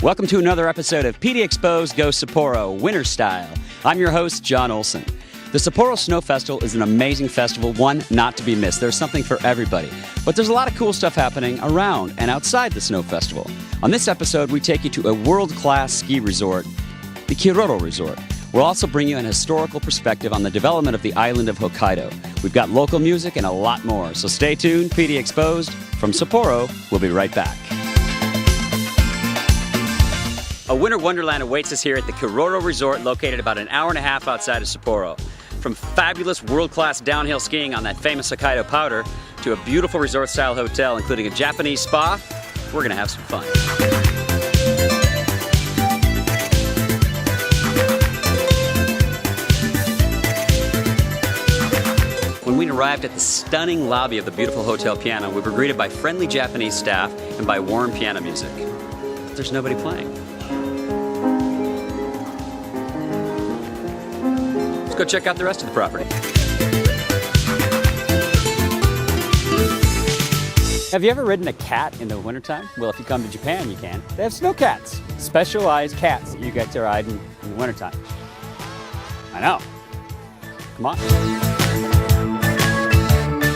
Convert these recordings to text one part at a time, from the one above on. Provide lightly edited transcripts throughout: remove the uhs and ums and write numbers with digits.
Welcome to another episode of PDXposed Go Sapporo Winter Style. I'm your host, John Olson. The Sapporo Snow Festival is an amazing festival, one not to be missed. There's something for everybody. But there's a lot of cool stuff happening around and outside the Snow Festival. On this episode, we take you to a world-class ski resort, the Qaeda Resort. We'll also bring you an historical perspective on the development of the island of Hokkaido. We've got local music and a lot more, so stay tuned. PDXposed from Sapporo. We'll be right back. A winter wonderland awaits us here at the Qaeda Resort, located about an hour and a half outside of Sapporo. From fabulous world-class downhill skiing on that famous Hokkaido powder to a beautiful resort-style hotel, including a Japanese spa, we're gonna have some fun. When we arrived at the stunning lobby of the beautiful Hotel Piano, we were greeted by friendly Japanese staff and by warm piano music. But there's nobody playing. Let's go check out the rest of the property. Have you ever ridden a cat in the wintertime? Well, if you come to Japan, you can. They have snow cats, specialized cats that you get to ride in the wintertime. I know. Come on.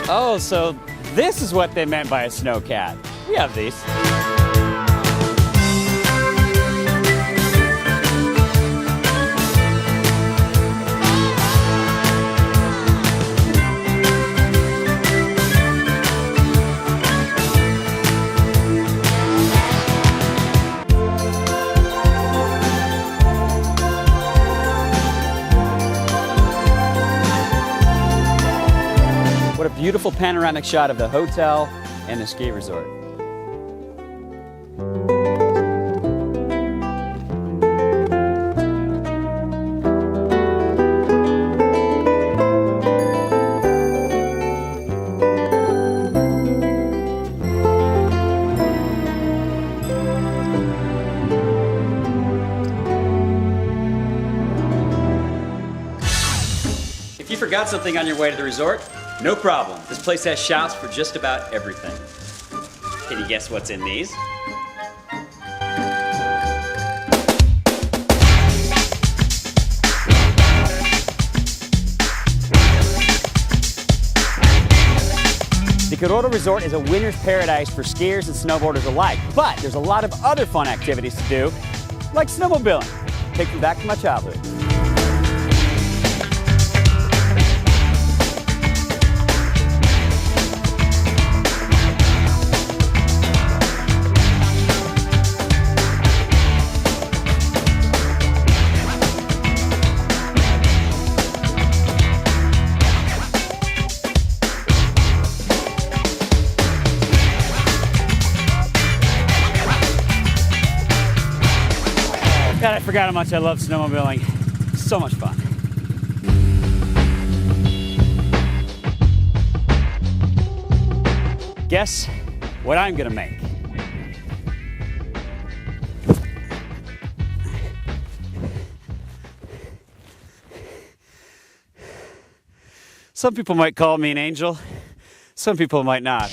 Oh, so this is what they meant by a snow cat. We have these. What a beautiful panoramic shot of the hotel and the ski resort. If you forgot something on your way to the resort, no problem. This place has shops for just about everything. Can you guess what's in these? The Qaeda Resort is a winter's paradise for skiers and snowboarders alike, but there's a lot of other fun activities to do, like snowmobiling. Take you back to my childhood. God, I forgot how much I love snowmobiling. So much fun. Guess what I'm gonna make? Some people might call me an angel. Some people might not.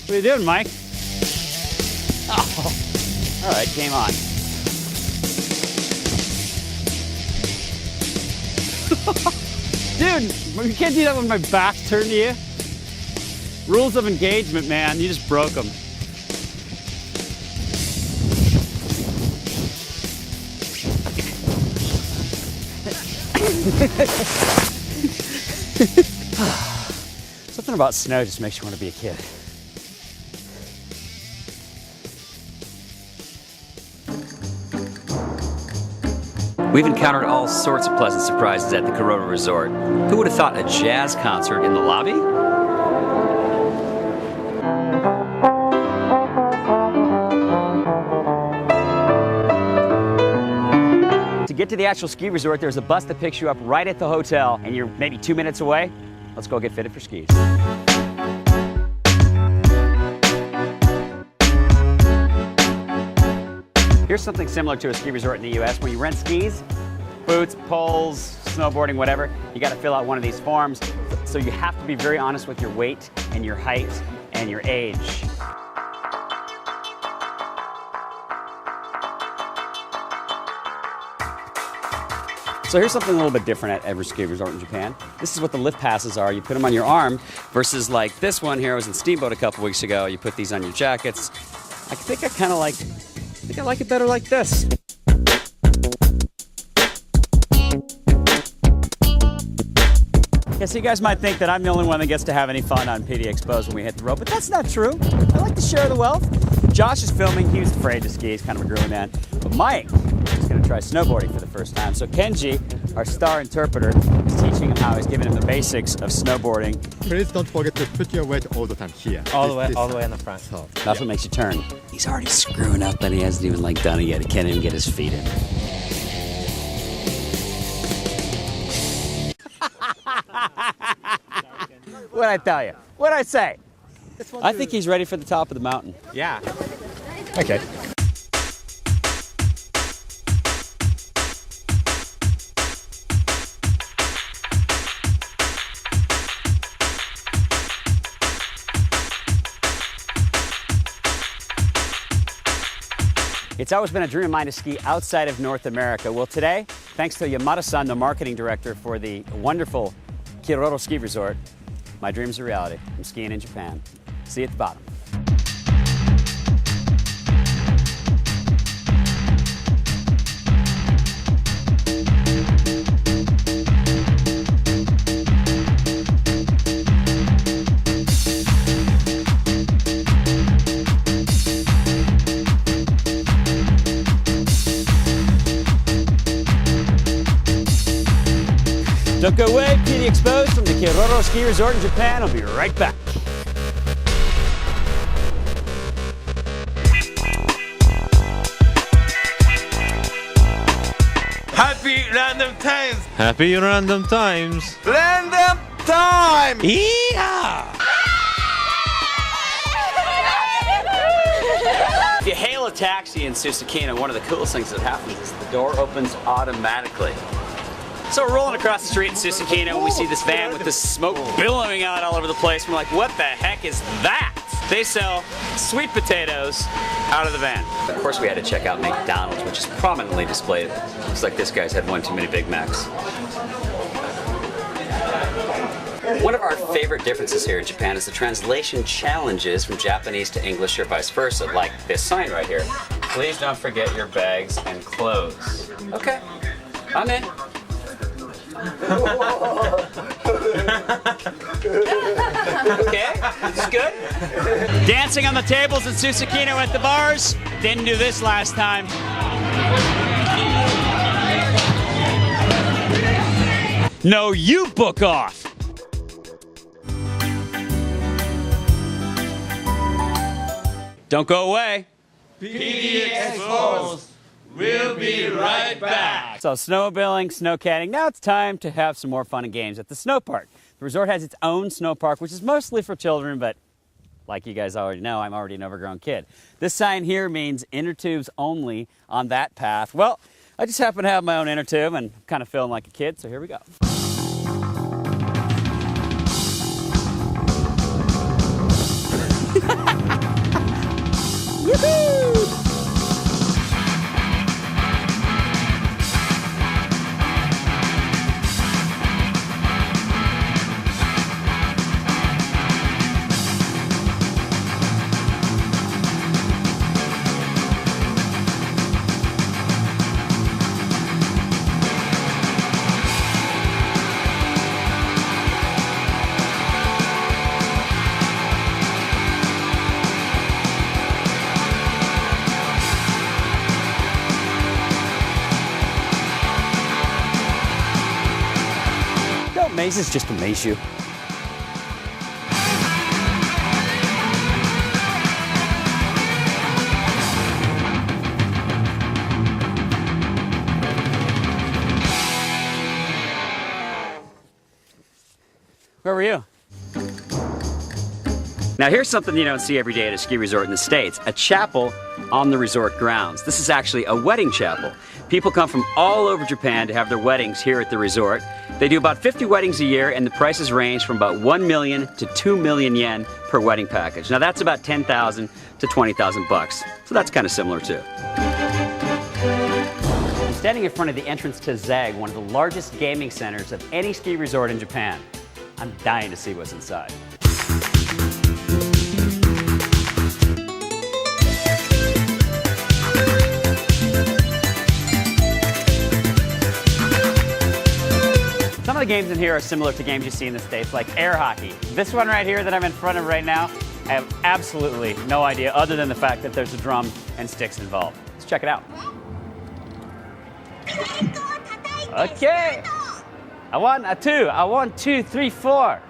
What are you doing, Mike? Oh, all right, game on. Dude, you can't do that with my back turned to you. Rules of engagement, man, you just broke them. Something about snow just makes you want to be a kid. We've encountered all sorts of pleasant surprises at the Qaeda Resort. Who would have thought a jazz concert in the lobby? To get to the actual ski resort, there's a bus that picks you up right at the hotel, and you're maybe 2 minutes away. Let's go get fitted for skis. Here's something similar to a ski resort in the US. When you rent skis, boots, poles, snowboarding, whatever, you gotta fill out one of these forms. So you have to be very honest with your weight and your height and your age. So here's something a little bit different at every ski resort in Japan. This is what the lift passes are. You put them on your arm versus like this one here. I was in Steamboat a couple weeks ago. You put these on your jackets. I think I like it better like this. Yeah, so you guys might think that I'm the only one that gets to have any fun on PDXposed when we hit the road, but that's not true. I like to share the wealth. Josh is filming. He was afraid to ski. He's kind of a girly man. But Mike is going to try snowboarding for the first time. So Kenji, our star interpreter, is teaching him how. He's giving him the basics of snowboarding. Please don't forget to put your weight all the time here. All the way in the front. So, That's what makes you turn. He's already screwing up and he hasn't even done it yet. He can't even get his feet in. What'd I tell you? What'd I say? I think he's ready for the top of the mountain. Yeah. okay. It's always been a dream of mine to ski outside of North America. Well, today, thanks to Yamada-san, the marketing director for the wonderful Kiroro Ski Resort, my dream's a reality. I'm skiing in Japan. See you at the bottom. Don't go away, PDXposed from the Kiroro Ski Resort in Japan. I'll be right back. Happy random times! Happy random times. Random time! Yeah! If you hail a taxi in Susukino, one of the coolest things that happens is the door opens automatically. So we're rolling across the street in Susukino and we see this van with this smoke billowing out all over the place. We're like, what the heck is that? They sell sweet potatoes out of the van. Of course we had to check out McDonald's, which is prominently displayed. Looks like this guy's had one too many Big Macs. One of our favorite differences here in Japan is the translation challenges from Japanese to English or vice versa, like this sign right here. Please don't forget your bags and clothes. Okay, I'm in. Okay, that's good. Dancing on the tables at Susukino at the bars. Didn't do this last time. No, you book off. Don't go away. PDXposed. We'll be right back. So snowmobiling, snowcatting, now it's time to have some more fun and games at the snow park. The resort has its own snow park, which is mostly for children, but like you guys already know, I'm already an overgrown kid. This sign here means inner tubes only on that path. Well, I just happen to have my own inner tube and kind of feeling like a kid, so here we go. Woohoo! Mazes just amaze you. Where were you? Now here's something you don't see every day at a ski resort in the States, a chapel on the resort grounds. This is actually a wedding chapel. People come from all over Japan to have their weddings here at the resort. They do about 50 weddings a year, and the prices range from about 1 million to 2 million yen per wedding package. Now that's about 10,000 to 20,000 bucks. So that's kind of similar too. I'm standing in front of the entrance to ZEG, one of the largest gaming centers of any ski resort in Japan. I'm dying to see what's inside. Some of the games in here are similar to games you see in the States, like air hockey. This one right here that I'm in front of right now, I have absolutely no idea other than the fact that there's a drum and sticks involved. Let's check it out. Okay. A 1, a 2, a 1, 2, 3, 4.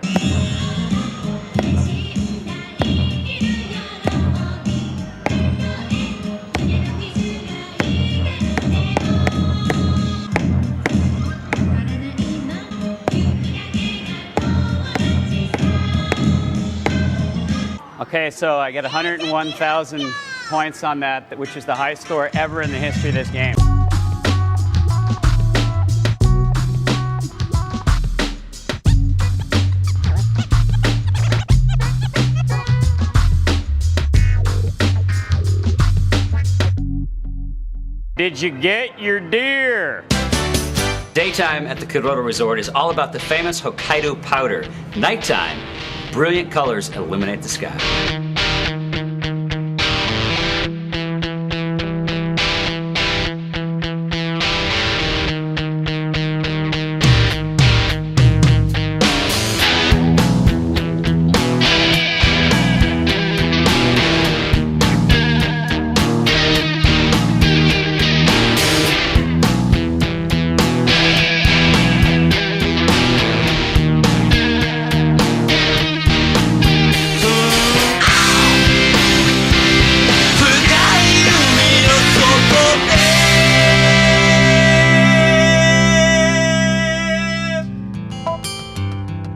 Okay, so I get 101,000 points on that, which is the highest score ever in the history of this game. Did you get your deer? Daytime at the Kuroro Resort is all about the famous Hokkaido powder. Nighttime, brilliant colors illuminate the sky.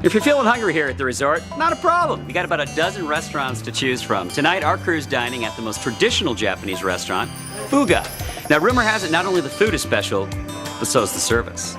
If you're feeling hungry here at the resort, not a problem. We got about a dozen restaurants to choose from. Tonight, our crew's dining at the most traditional Japanese restaurant, Booga. Now, rumor has it not only the food is special, but so is the service.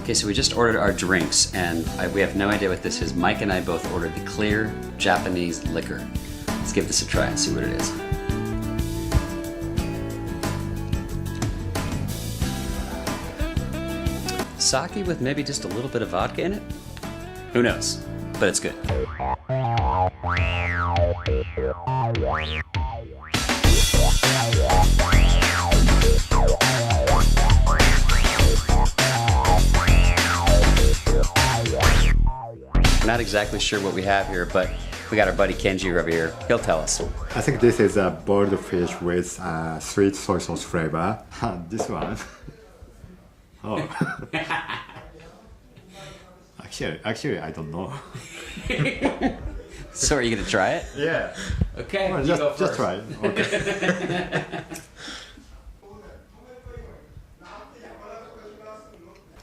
Okay, so we just ordered our drinks, and we have no idea what this is. Mike and I both ordered the clear Japanese liquor. Let's give this a try and see what it is. Sake with maybe just a little bit of vodka in it? Who knows? But it's good. Not exactly sure what we have here, but we got our buddy Kenji over here. He'll tell us. I think this is a boiled fish with sweet soy sauce flavor. This one. Oh. Actually, I don't know. So are you gonna try it? Yeah. Okay. Well, just try it. Okay.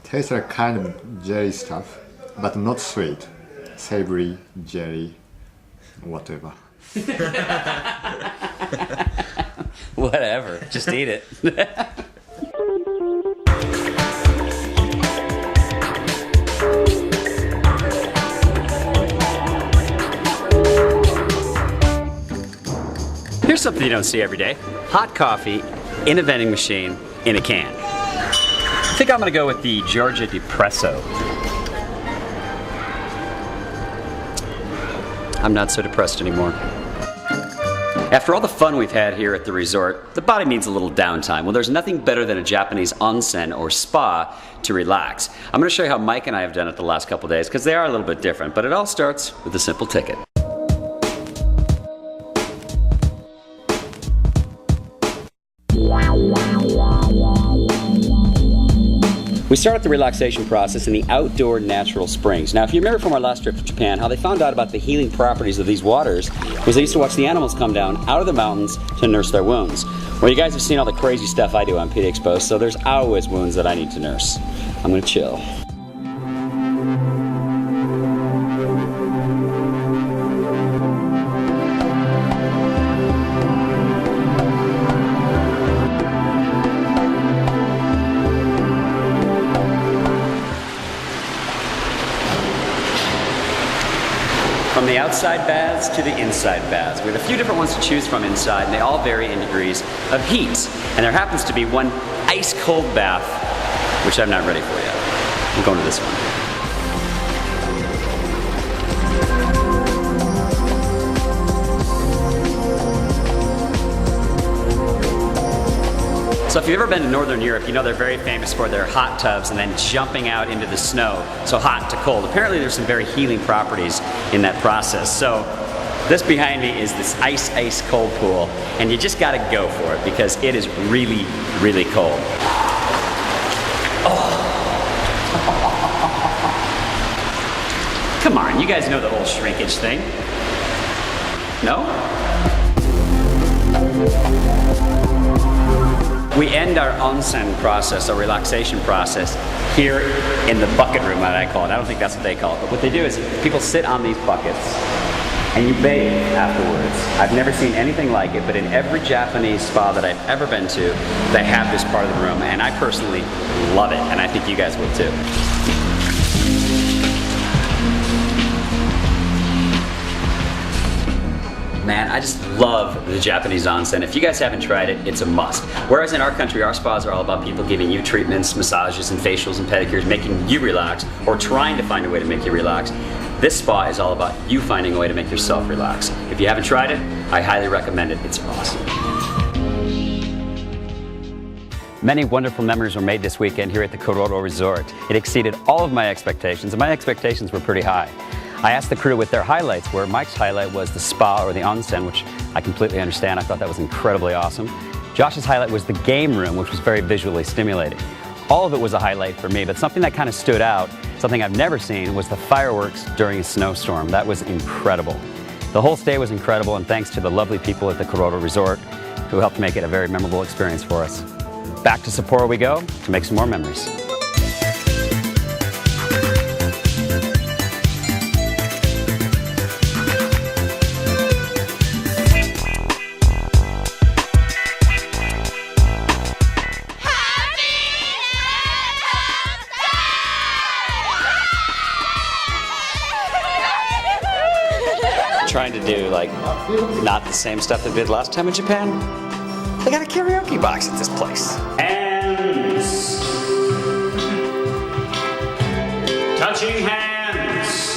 Tastes like kind of jelly stuff, but not sweet. Savory, jelly, whatever. Whatever. Just eat it. Here's something you don't see every day. Hot coffee in a vending machine in a can. I think I'm gonna go with the Georgia Depresso. I'm not so depressed anymore. After all the fun we've had here at the resort, the body needs a little downtime. Well, there's nothing better than a Japanese onsen or spa to relax. I'm going to show you how Mike and I have done it the last couple days, because they are a little bit different, but it all starts with a simple ticket. We start the relaxation process in the outdoor natural springs. Now, if you remember from our last trip to Japan, how they found out about the healing properties of these waters was they used to watch the animals come down out of the mountains to nurse their wounds. Well, you guys have seen all the crazy stuff I do on PDXposed, so there's always wounds that I need to nurse. I'm gonna chill. From the outside baths to the inside baths. We have a few different ones to choose from inside, and they all vary in degrees of heat. And there happens to be one ice-cold bath, which I'm not ready for yet. I'm going to this one. So if you've ever been to Northern Europe, you know they're very famous for their hot tubs and then jumping out into the snow, so hot to cold. Apparently there's some very healing properties in that process. So this behind me is this ice cold pool, and you just gotta go for it because it is really, really cold. Oh. Come on, you guys know the whole shrinkage thing. No? We end our onsen process, our relaxation process, here in the bucket room, that I call it. I don't think that's what they call it. But what they do is people sit on these buckets and you bathe afterwards. I've never seen anything like it, but in every Japanese spa that I've ever been to, they have this part of the room. And I personally love it, and I think you guys will too. Man, I just love the Japanese onsen. If you guys haven't tried it, it's a must. Whereas in our country, our spas are all about people giving you treatments, massages, and facials and pedicures, making you relax, or trying to find a way to make you relax. This spa is all about you finding a way to make yourself relax. If you haven't tried it, I highly recommend it. It's awesome. Many wonderful memories were made this weekend here at the Qaeda Resort. It exceeded all of my expectations, and my expectations were pretty high. I asked the crew what their highlights were. Mike's highlight was the spa or the onsen, which I completely understand. I thought that was incredibly awesome. Josh's highlight was the game room, which was very visually stimulating. All of it was a highlight for me, but something that kind of stood out, something I've never seen, was the fireworks during a snowstorm. That was incredible. The whole stay was incredible, and thanks to the lovely people at the Qaeda Resort who helped make it a very memorable experience for us. Back to Sapporo we go to make some more memories. Trying to do like not the same stuff they did last time in Japan. They got a karaoke box at this place. And touching hands.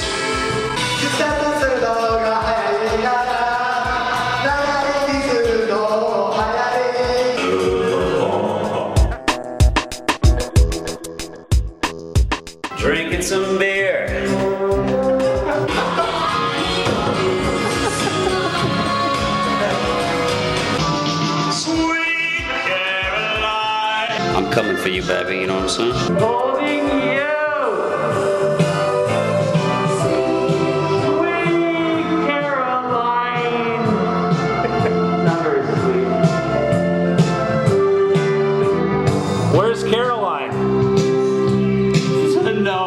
Drinking some beer. I'm coming for you, baby, you know what I'm saying? Holding you! Sweet Caroline! Not very sweet. Where's Caroline? No.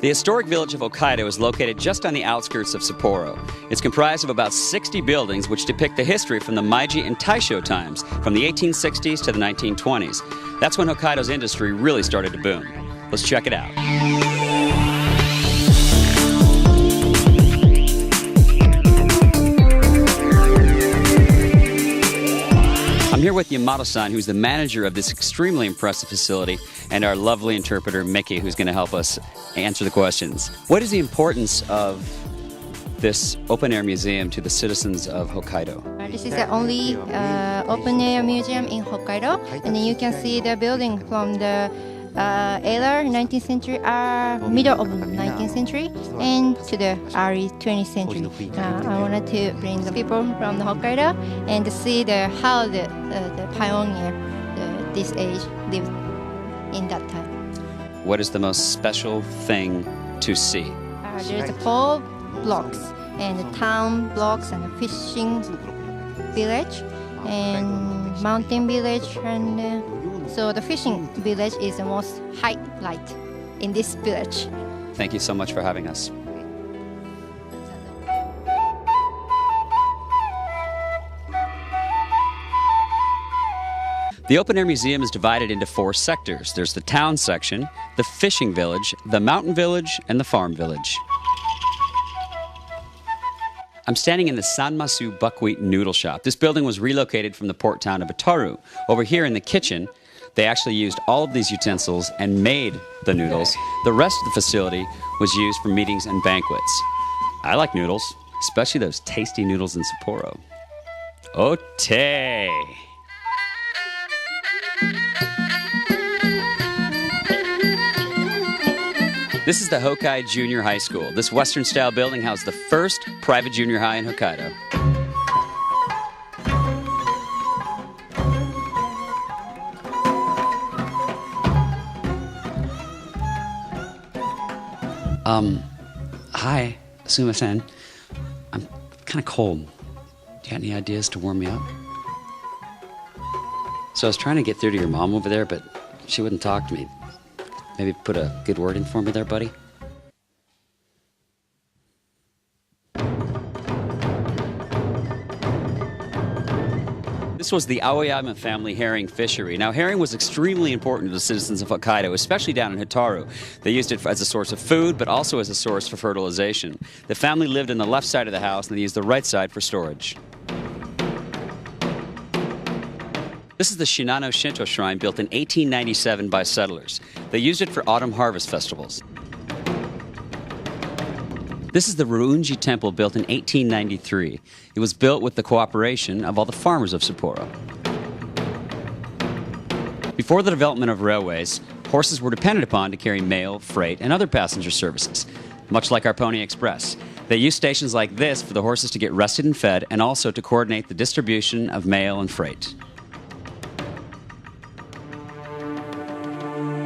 The historic village of Qaeda is located just on the outskirts of Sapporo. It's comprised of about 60 buildings which depict the history from the Meiji and Taisho times, from the 1860s to the 1920s. That's when Hokkaido's industry really started to boom. Let's check it out. I'm here with Yamato-san, who's the manager of this extremely impressive facility, and our lovely interpreter, Mickey, who's going to help us answer the questions. What is the importance of this open-air museum to the citizens of Hokkaido? This is the only open-air museum in Hokkaido, and you can see the building from the era 19th century, middle of 19th century, and to the early 20th century. I wanted to bring the people from the Hokkaido and to see how the pioneer this age lived in that time. What is the most special thing to see? There's 4 blocks, and the town blocks, and the fishing village, and mountain village, and so the fishing village is the most highlight in this village. Thank you so much for having us. The Open Air Museum is divided into 4 sectors. There's the town section, the fishing village, the mountain village, and the farm village. I'm standing in the Sanmasu Buckwheat Noodle Shop. This building was relocated from the port town of Ataru. Over here in the kitchen, they actually used all of these utensils and made the noodles. The rest of the facility was used for meetings and banquets. I like noodles, especially those tasty noodles in Sapporo. Ote! This is the Hokkaido Junior High School. This Western-style building housed the first private junior high in Hokkaido. Hi, sumimasen. I'm kind of cold. Do you got any ideas to warm me up? So I was trying to get through to your mom over there, but she wouldn't talk to me. Maybe put a good word in for me there, buddy? This was the Aoyama family herring fishery. Now, herring was extremely important to the citizens of Hokkaido, especially down in Hitaru. They used it as a source of food, but also as a source for fertilization. The family lived on the left side of the house, and they used the right side for storage. This is the Shinano Shinto shrine built in 1897 by settlers. They used it for autumn harvest festivals. This is the Ryunji Temple built in 1893. It was built with the cooperation of all the farmers of Sapporo. Before the development of railways, horses were depended upon to carry mail, freight, and other passenger services, much like our Pony Express. They used stations like this for the horses to get rested and fed, and also to coordinate the distribution of mail and freight.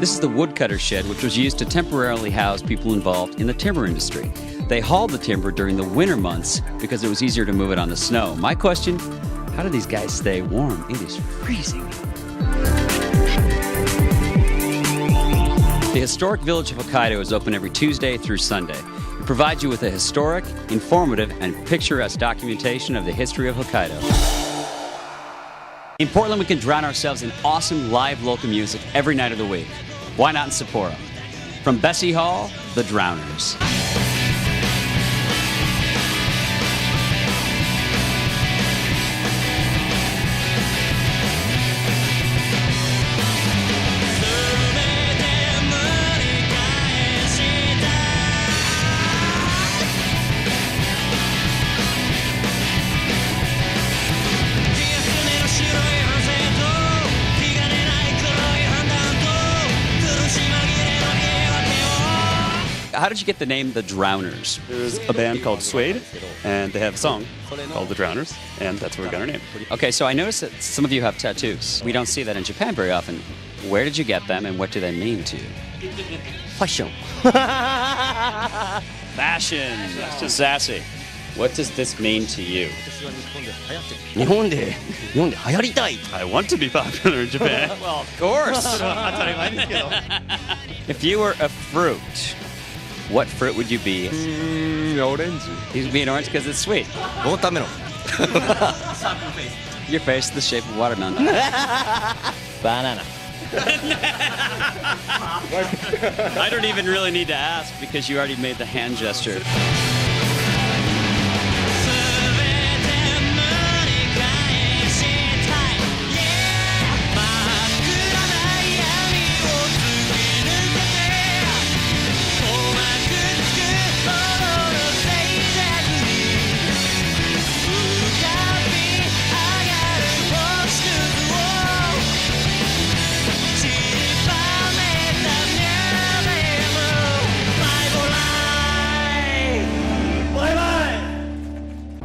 This is the woodcutter shed, which was used to temporarily house people involved in the timber industry. They hauled the timber during the winter months because it was easier to move it on the snow. My question, how do these guys stay warm? It is freezing. The historic village of Hokkaido is open every Tuesday through Sunday. It provides you with a historic, informative, and picturesque documentation of the history of Hokkaido. In Portland, we can drown ourselves in awesome live local music every night of the week. Why not in Sapporo? From Bessie Hall, the Drowners. How did you get the name The Drowners? There's a band called Suede, and they have a song called The Drowners, and that's where we got our name. Okay, so I noticed that some of you have tattoos. We don't see that in Japan very often. Where did you get them, and what do they mean to you? Fashion. Fashion. Sassy. What does this mean to you? 日本で流行りたい。 I want to be popular in Japan. Well, of course. If you were a fruit, what fruit would you be? Orange. You'd be an orange because it's sweet. ウォーターメロン。 Your face is the shape of watermelon. Banana. I don't even really need to ask because you already made the hand gesture.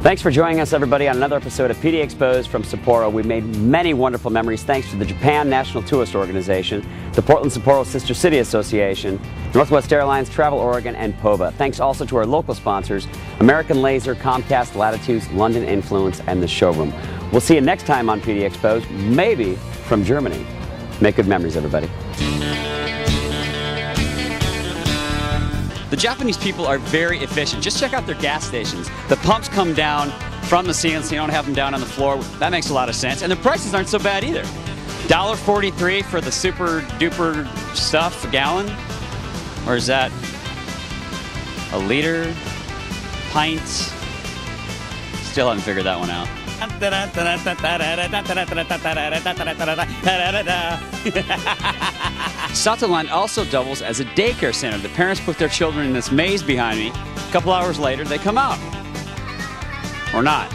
Thanks for joining us, everybody, on another episode of PDXposed from Sapporo. We made many wonderful memories thanks to the Japan National Tourist Organization, the Portland Sapporo Sister City Association, Northwest Airlines, Travel Oregon, and POVA. Thanks also to our local sponsors, American Laser, Comcast, Latitudes, London Influence, and The Showroom. We'll see you next time on PDXposed, maybe from Germany. Make good memories, everybody. The Japanese people are very efficient. Just check out their gas stations. The pumps come down from the ceiling, so you don't have them down on the floor. That makes a lot of sense. And the prices aren't so bad either. $1.43 for the super duper stuff a gallon? Or is that a liter? Pints? Still haven't figured that one out. Satoland also doubles as a daycare center. The parents put their children in this maze behind me. A couple hours later, they come out. Or not.